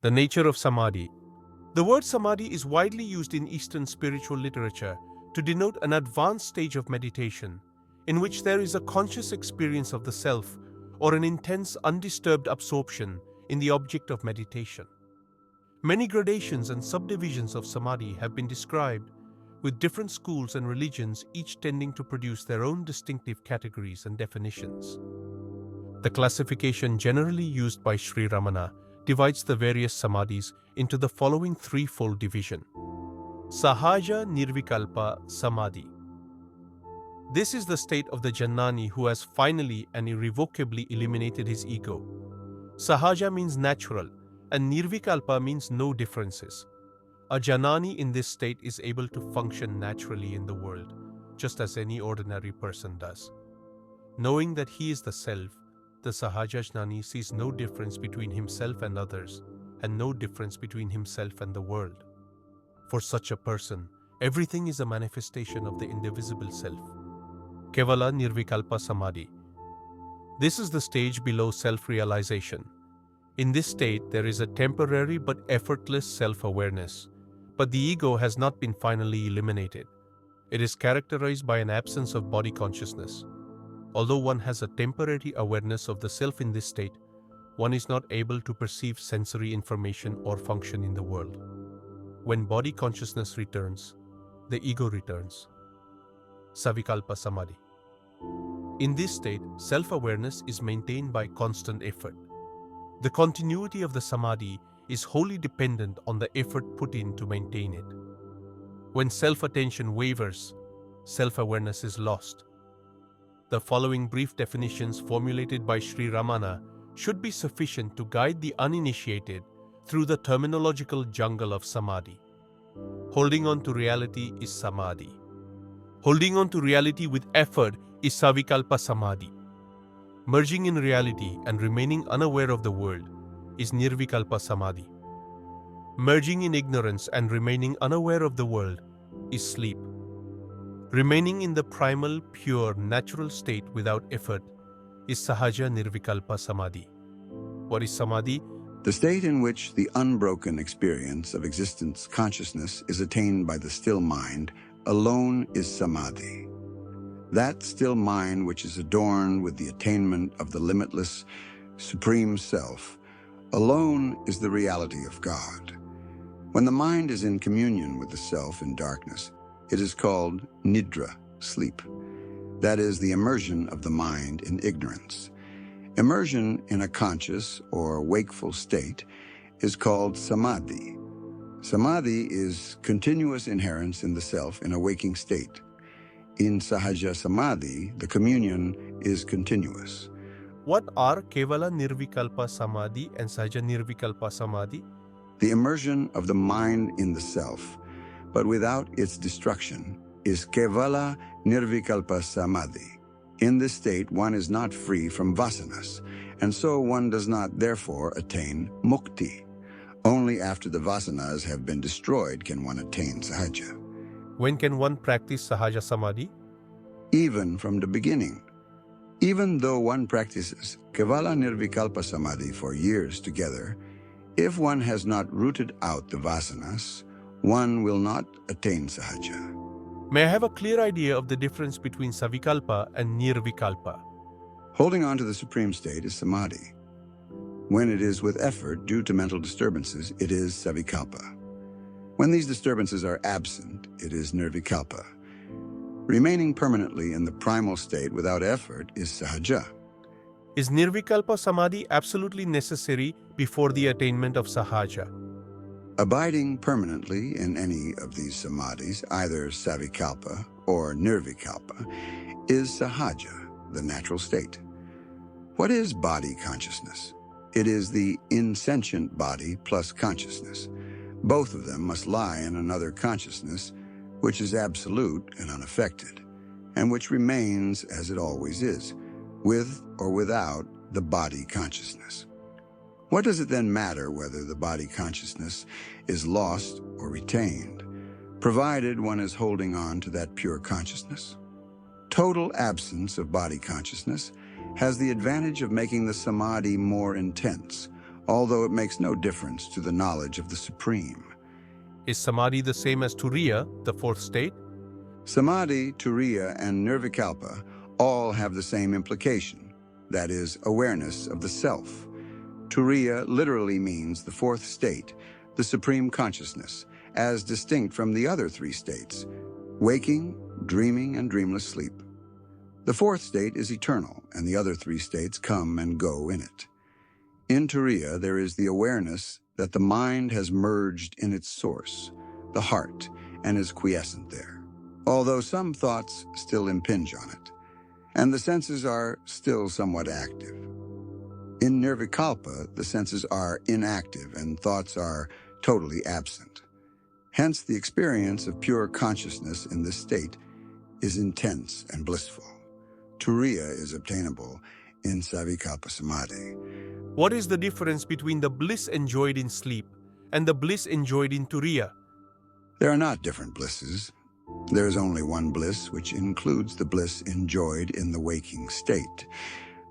The nature of Samadhi. The word Samadhi is widely used in Eastern spiritual literature to denote an advanced stage of meditation, in which there is a conscious experience of the self or an intense, undisturbed absorption in the object of meditation. Many gradations and subdivisions of Samadhi have been described, with different schools and religions each tending to produce their own distinctive categories and definitions. The classification generally used by Sri Ramana divides the various Samadhis into the following threefold division. SahajaNirvikalpaSamadhi. This is the state of the Jnani who has finally and irrevocably eliminated his ego. Sahaja means natural, and Nirvikalpa means no differences. A Jnani in this state is able to function naturally in the world, just as any ordinary person does. Knowing that he is the self, the Sahaja Jnani sees no difference between himself and others, and no difference between himself and the world. For such a person, everything is a manifestation of the indivisible self. KevalaNirvikalpaSamadhi. This is the stage below self-realization. In this state, there is a temporary but effortless self-awareness, but the ego has not been finally eliminated. It is characterized by an absence of body consciousness. Although one has a temporary awareness of the self in this state, one is not able to perceive sensory information or function in the world. When body consciousness returns, the ego returns. SavikalpaSamadhi. In this state, self-awareness is maintained by constant effort. The continuity of the Samadhi is wholly dependent on the effort put in to maintain it. When self-attention wavers, self-awareness is lost. The following brief definitions formulated by Sri Ramana should be sufficient to guide the uninitiated through the terminological jungle of Samadhi. Holding on to reality is Samadhi. Holding on to reality with effort is SavikalpaSamadhi. Merging in reality and remaining unaware of the world is NirvikalpaSamadhi. Merging in ignorance and remaining unaware of the world is sleep. Remaining in the primal, pure, natural state without effort is SahajaNirvikalpaSamadhi. What is Samadhi? The state in which the unbroken experience of existence consciousness is attained by the still mind alone is Samadhi. That still mind which is adorned with the attainment of the limitless, supreme self alone is the reality of God. When the mind is in communion with the self in darkness, it is called nidra, sleep. That is the immersion of the mind in ignorance. Immersion in a conscious or wakeful state is called samadhi. Samadhi is continuous inherence in the self in a waking state. In SahajaSamadhi, the communion is continuous. What are KevalaNirvikalpaSamadhi and SahajaNirvikalpaSamadhi? The immersion of the mind in the self, but without its destruction, is KevalaNirvikalpaSamadhi. In this state, one is not free from vasanas, and so one does not therefore attain mukti. Only after the vasanas have been destroyed can one attain sahaja. When can one practice Sahaja Samadhi? Even from the beginning. Even though one practices KevalaNirvikalpaSamadhi for years together, if one has not rooted out the vasanas, one will not attain sahaja. May I have a clear idea of the difference between Savikalpa and Nirvikalpa? Holding on to the supreme state is samadhi. When it is with effort due to mental disturbances, it is savikalpa. When these disturbances are absent, it is nirvikalpa. Remaining permanently in the primal state without effort is sahaja. Is Nirvikalpa Samadhi absolutely necessary before the attainment of Sahaja? Abiding permanently in any of these samadhis, either savikalpa or nirvikalpa, is sahaja, the natural state. What is body consciousness? It is the insentient body plus consciousness. Both of them must lie in another consciousness, which is absolute and unaffected, and which remains as it always is, with or without the body consciousness. What does it then matter whether the body consciousness is lost or retained, provided one is holding on to that pure consciousness? Total absence of body consciousness has the advantage of making the samadhi more intense, although it makes no difference to the knowledge of the Supreme. Is Samadhi the same as Turiya, the fourth state? Samadhi, Turiya, and Nirvikalpa all have the same implication, that is, awareness of the self. Turiya literally means the fourth state, the supreme consciousness, as distinct from the other three states, waking, dreaming, and dreamless sleep. The fourth state is eternal, and the other three states come and go in it. In Turiya, there is the awareness that the mind has merged in its source, the heart, and is quiescent there, although some thoughts still impinge on it, and the senses are still somewhat active. In Nirvikalpa, the senses are inactive and thoughts are totally absent. Hence, the experience of pure consciousness in this state is intense and blissful. Turiya is obtainable in SavikalpaSamadhi. What is the difference between the bliss enjoyed in sleep and the bliss enjoyed in Turiya? There are not different blisses. There is only one bliss, which includes the bliss enjoyed in the waking state,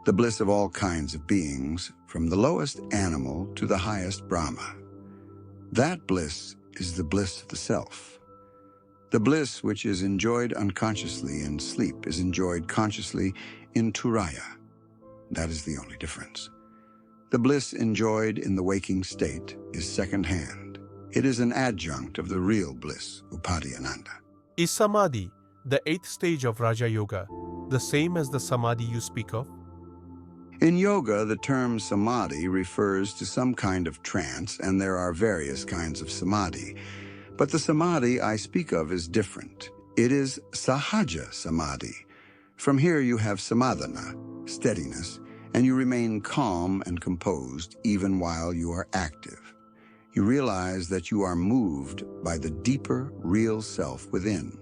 the bliss of all kinds of beings, from the lowest animal to the highest Brahma. That bliss is the bliss of the self. The bliss which is enjoyed unconsciously in sleep is enjoyed consciously in Turiya. That is the only difference. The bliss enjoyed in the waking state is second-hand. It is an adjunct of the real bliss, Upadhyananda. Is Samadhi, the eighth stage of Raja Yoga, the same as the Samadhi you speak of? In yoga, the term Samadhi refers to some kind of trance, and there are various kinds of Samadhi. But the Samadhi I speak of is different. It is Sahaja Samadhi. From here you have samadhana, steadiness, and you remain calm and composed even while you are active. You realize that you are moved by the deeper, real self within.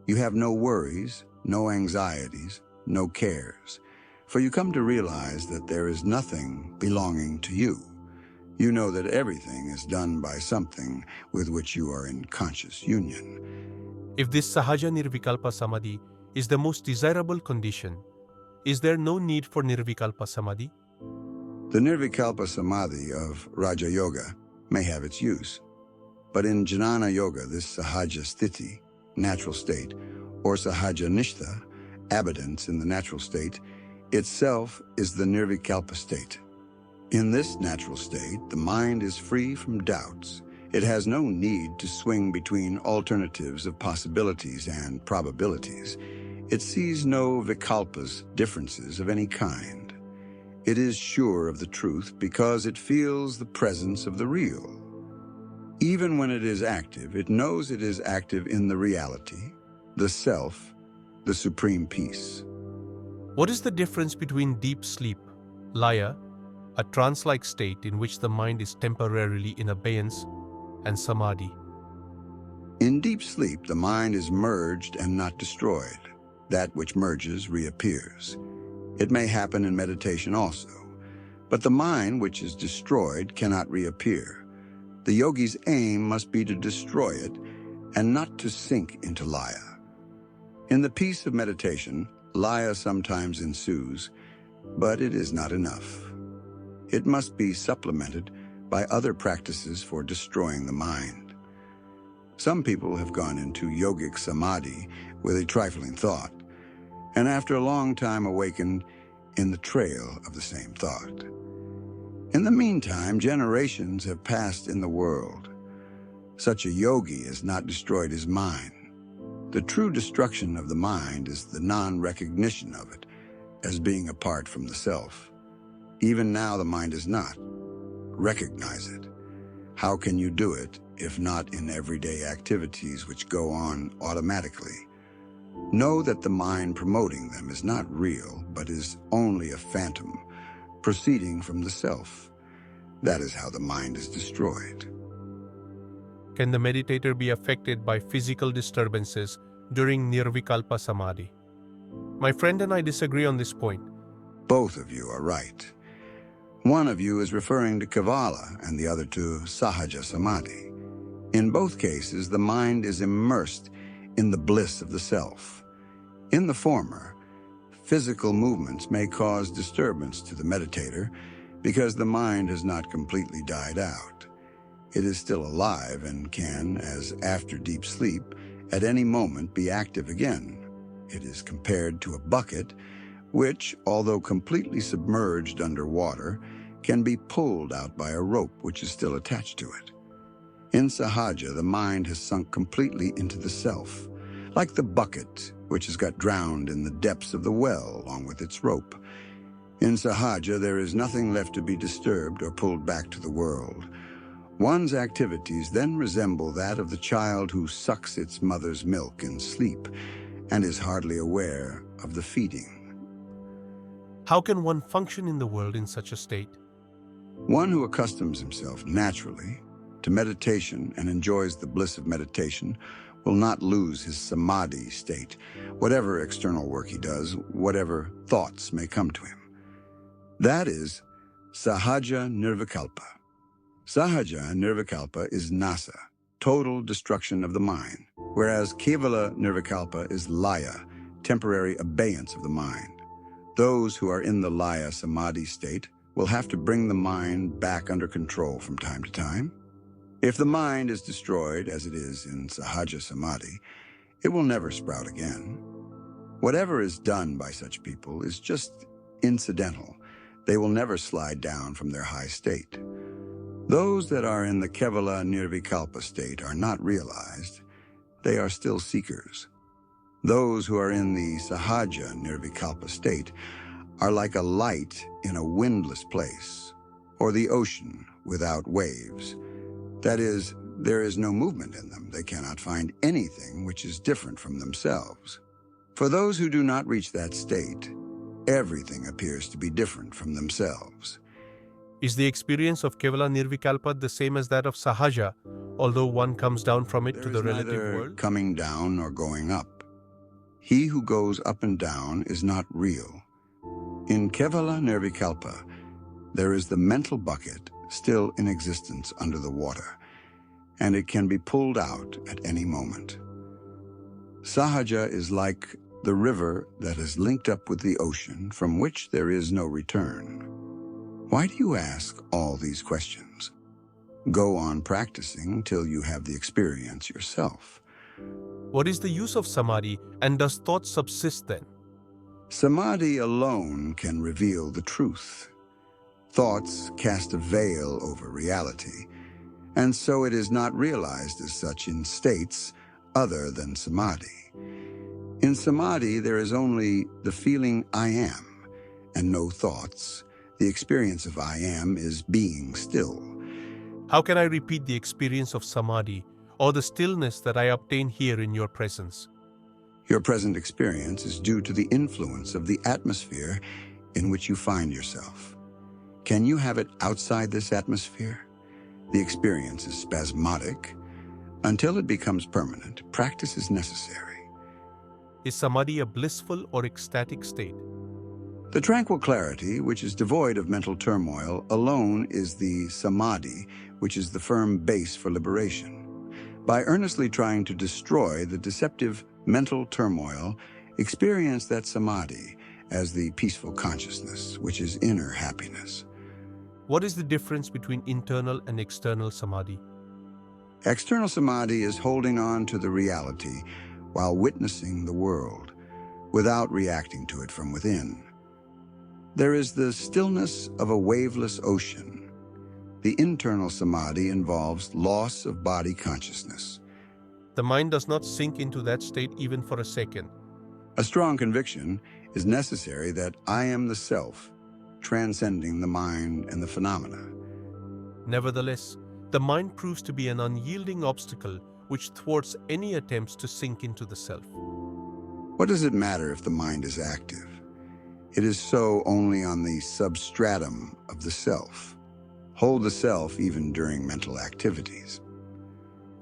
You have no worries, no anxieties, no cares, for you come to realize that there is nothing belonging to you. You know that everything is done by something with which you are in conscious union. If this SahajaNirvikalpaSamadhi is the most desirable condition, is there no need for NirvikalpaSamadhi? The NirvikalpaSamadhi of Raja Yoga may have its use, but in Jnana Yoga, this Sahaja Sthiti, natural state, or Sahaja Nishtha, abundance in the natural state, itself is the Nirvikalpa state. In this natural state, the mind is free from doubts. It has no need to swing between alternatives of possibilities and probabilities. It sees no vikalpas, differences of any kind. It is sure of the truth because it feels the presence of the real. Even when it is active, it knows it is active in the reality, the self, the supreme peace. What is the difference between deep sleep, laya, a trance-like state in which the mind is temporarily in abeyance, and samadhi? In deep sleep, the mind is merged and not destroyed. That which merges reappears. It may happen in meditation also, but the mind which is destroyed cannot reappear. The yogi's aim must be to destroy it and not to sink into laya. In the peace of meditation, laya sometimes ensues, but it is not enough. It must be supplemented by other practices for destroying the mind. Some people have gone into yogic samadhi with a trifling thought, and after a long time awakened in the trail of the same thought. In the meantime, generations have passed in the world. Such a yogi has not destroyed his mind. The true destruction of the mind is the non-recognition of it as being apart from the self. Even now the mind is not. Recognize it. How can you do it if not in everyday activities which go on automatically? Know that the mind promoting them is not real, but is only a phantom, proceeding from the self. That is how the mind is destroyed. Can the meditator be affected by physical disturbances during NirvikalpaSamadhi? My friend and I disagree on this point. Both of you are right. One of you is referring to Kevala and the other to Sahaja Samadhi. In both cases, the mind is immersed in the bliss of the self. In the former, physical movements may cause disturbance to the meditator because the mind has not completely died out. It is still alive and can, as after deep sleep, at any moment be active again. It is compared to a bucket, which, although completely submerged under water, can be pulled out by a rope which is still attached to it. In Sahaja, the mind has sunk completely into the self, like the bucket which has got drowned in the depths of the well along with its rope. In Sahaja, there is nothing left to be disturbed or pulled back to the world. One's activities then resemble that of the child who sucks its mother's milk in sleep and is hardly aware of the feeding. How can one function in the world in such a state? One who accustoms himself naturally to meditation and enjoys the bliss of meditation will not lose his samadhi state, whatever external work he does, whatever thoughts may come to him. That is SahajaNirvikalpa. SahajaNirvikalpa is nasa, total destruction of the mind, whereas KevalaNirvikalpa is laya, temporary abeyance of the mind. Those who are in the laya samadhi state will have to bring the mind back under control from time to time. If the mind is destroyed, as it is in Sahaja Samadhi, it will never sprout again. Whatever is done by such people is just incidental. They will never slide down from their high state. Those that are in the KevalaNirvikalpa state are not realized. They are still seekers. Those who are in the SahajaNirvikalpa state are like a light in a windless place, or the ocean without waves. That is, there is no movement in them. They cannot find anything which is different from themselves. For those who do not reach that state, everything appears to be different from themselves. Is the experience of KevalaNirvikalpa the same as that of Sahaja, although one comes down from it to the relative There is neither world? coming down nor going up. He who goes up and down is not real. In KevalaNirvikalpa, there is the mental bucket still in existence under the water, and it can be pulled out at any moment. Sahaja is like the river that is linked up with the ocean from which there is no return. Why do you ask all these questions? Go on practicing till you have the experience yourself. What is the use of Samadhi, and does thought subsist then? Samadhi alone can reveal the truth. Thoughts cast a veil over reality, and so it is not realized as such in states other than Samadhi. In Samadhi, there is only the feeling I am, and no thoughts. The experience of I am is being still. How can I repeat the experience of Samadhi, or the stillness that I obtain here in your presence? Your present experience is due to the influence of the atmosphere in which you find yourself. Can you have it outside this atmosphere? The experience is spasmodic. Until it becomes permanent, practice is necessary. Is Samadhi a blissful or ecstatic state? The tranquil clarity, which is devoid of mental turmoil, alone is the Samadhi, which is the firm base for liberation. By earnestly trying to destroy the deceptive mental turmoil, experience that Samadhi as the peaceful consciousness, which is inner happiness. What is the difference between internal and external Samadhi? External Samadhi is holding on to the reality while witnessing the world, without reacting to it from within. There is the stillness of a waveless ocean. The internal Samadhi involves loss of body consciousness. The mind does not sink into that state even for a second. A strong conviction is necessary that I am the self, transcending the mind and the phenomena. Nevertheless, the mind proves to be an unyielding obstacle which thwarts any attempts to sink into the self. What does it matter if the mind is active? It is so only on the substratum of the self. Hold the self even during mental activities.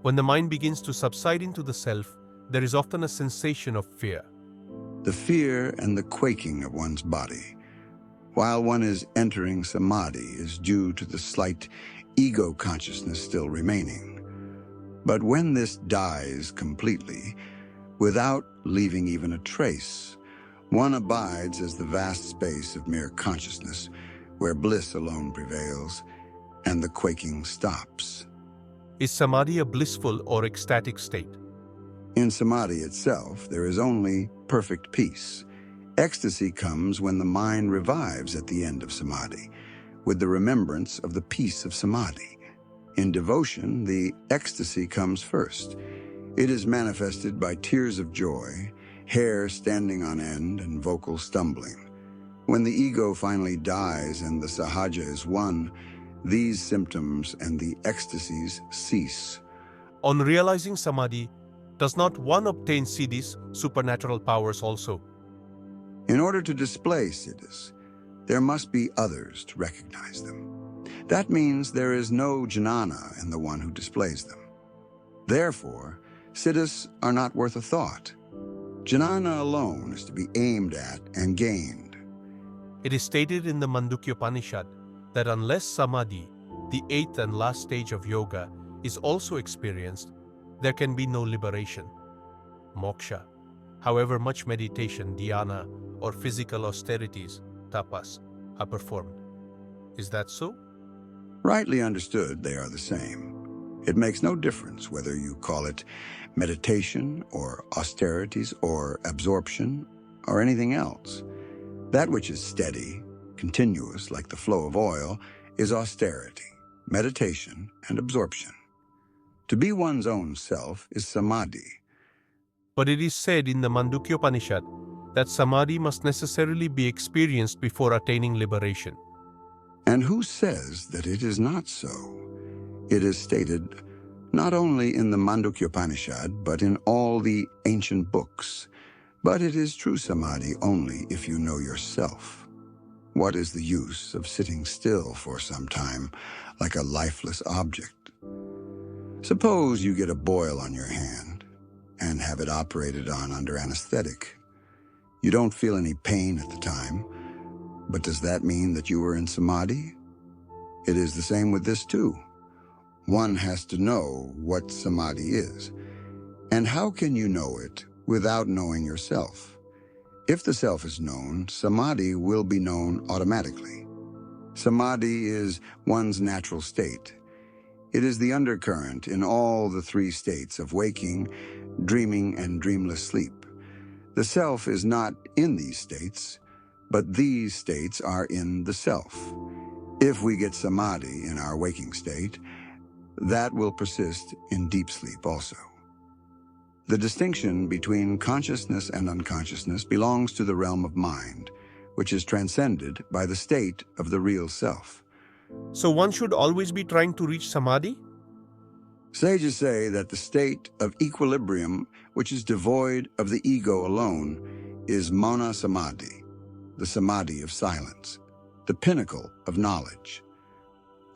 When the mind begins to subside into the self, there is often a sensation of fear. The fear and the quaking of one's body, while one is entering Samadhi, is due to the slight ego consciousness still remaining. But when this dies completely, without leaving even a trace, one abides as the vast space of mere consciousness, where bliss alone prevails, and the quaking stops. Is Samadhi a blissful or ecstatic state? In Samadhi itself, there is only perfect peace. Ecstasy comes when the mind revives at the end of Samadhi, with the remembrance of the peace of Samadhi. In devotion, the ecstasy comes first. It is manifested by tears of joy, hair standing on end, and vocal stumbling. When the ego finally dies and the sahaja is won, these symptoms and the ecstasies cease. On realizing Samadhi, does not one obtain siddhis, supernatural powers also? In order to display siddhis, there must be others to recognize them. That means there is no jnana in the one who displays them. Therefore, siddhis are not worth a thought. Jnana alone is to be aimed at and gained. It is stated in the Mandukya Upanishad that unless Samadhi, the eighth and last stage of yoga, is also experienced, there can be no liberation. Moksha, however much meditation, dhyana, or physical austerities, tapas, are performed. Is that so? Rightly understood, they are the same. It makes no difference whether you call it meditation or austerities or absorption or anything else. That which is steady, continuous like the flow of oil, is austerity, meditation, and absorption. To be one's own self is Samadhi. But it is said in the Mandukya Upanishad that Samadhi must necessarily be experienced before attaining liberation. And who says that it is not so? It is stated not only in the Mandukya Upanishad, but in all the ancient books. But it is true Samadhi only if you know yourself. What is the use of sitting still for some time, like a lifeless object? Suppose you get a boil on your hand and have it operated on under anesthetic. You don't feel any pain at the time, but does that mean that you are in Samadhi? It is the same with this too. One has to know what Samadhi is. And how can you know it without knowing yourself? If the self is known, Samadhi will be known automatically. Samadhi is one's natural state. It is the undercurrent in all the three states of waking, dreaming, and dreamless sleep. The self is not in these states, but these states are in the self. If we get Samadhi in our waking state, that will persist in deep sleep also. The distinction between consciousness and unconsciousness belongs to the realm of mind, which is transcended by the state of the real self. So one should always be trying to reach Samadhi? Sages say that the state of equilibrium, which is devoid of the ego alone, is Mauna Samadhi, the Samadhi of silence, the pinnacle of knowledge.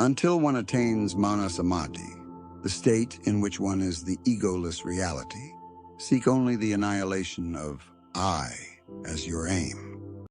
Until one attains Mauna Samadhi, the state in which one is the egoless reality, seek only the annihilation of I as your aim.